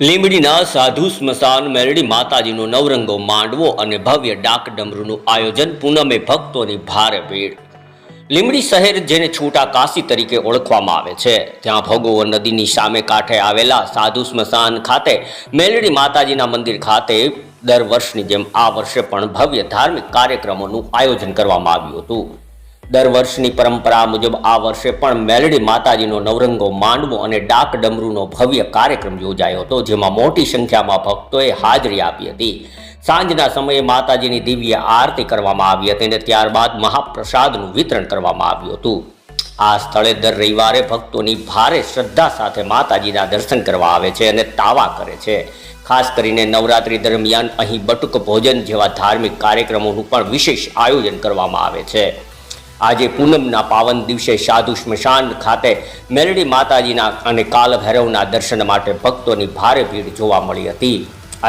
લીંબડીના સાધુ સ્મશાન મેલડી માતાજીનો નવરંગો માંડવો અને ભવ્ય ડાક ડમરૂનું આયોજન પૂનમે ભક્તોની ભારે ભીડ. લીંબડી શહેર જેને છોટા કાશી તરીકે ઓળખવામાં આવે છે, ત્યાં ભોગોવો નદીની સામે કાંઠે આવેલા સાધુ સ્મશાન ખાતે મેલડી માતાજીના મંદિર ખાતે દર વર્ષની જેમ આ વર્ષે પણ ભવ્ય ધાર્મિક કાર્યક્રમોનું આયોજન કરવામાં આવ્યું હતું. દર વર્ષની પરંપરા મુજબ આ વર્ષે પણ મેલડી માતાજીનો નવરંગો માંડવો અને ડાક ડમરૂનો ભવ્ય કાર્યક્રમ યોજાયો હતો, જેમાં મોટી સંખ્યામાં ભક્તોએ હાજરી આપી હતી. સાંજના સમયે માતાજીની દિવ્ય આરતી કરવામાં આવી હતી અને ત્યારબાદ મહાપ્રસાદનું વિતરણ કરવામાં આવ્યું હતું. આ સ્થળે દર રવિવારે ભક્તોની ભારે શ્રદ્ધા સાથે માતાજીના દર્શન કરવા આવે છે અને તાવા કરે છે. ખાસ કરીને નવરાત્રી દરમિયાન અહીં બટુક ભોજન જેવા ધાર્મિક કાર્યક્રમોનું પણ વિશેષ આયોજન કરવામાં આવે છે. આજે પૂનમના પાવન દિવસે સાધુ સ્મશાન ખાતે મેલડી માતાજીના અને કાલ ભૈરવના દર્શન માટે ભક્તોની ભારે ભીડ જોવા મળી હતી.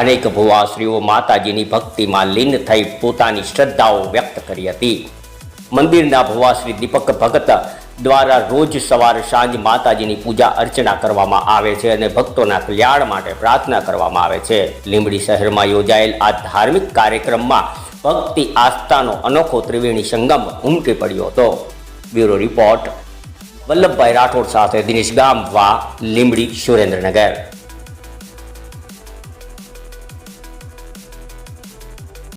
અનેક ભુવાશ્રીઓ માતાજીની ભક્તિમાં લીન થઈ પોતાની શ્રદ્ધાઓ વ્યક્ત કરી હતી. મંદિરના ભુવાશ્રી દીપક ભગત દ્વારા રોજ સવાર સાંજ માતાજીની પૂજા અર્ચના કરવામાં આવે છે અને ભક્તોના કલ્યાણ માટે પ્રાર્થના કરવામાં આવે છે. લીંબડી શહેરમાં યોજાયેલ આ ધાર્મિક કાર્યક્રમમાં ભક્તિ આસ્થાનો અનોખો ત્રિવેણી સંગમ ઉમટી પડ્યો હતો. બ્યુરો રિપોર્ટ વલ્લભભાઈ રાઠોડ સાથે દિનેશ ગામવા, લીંબડી, સુરેન્દ્રનગર.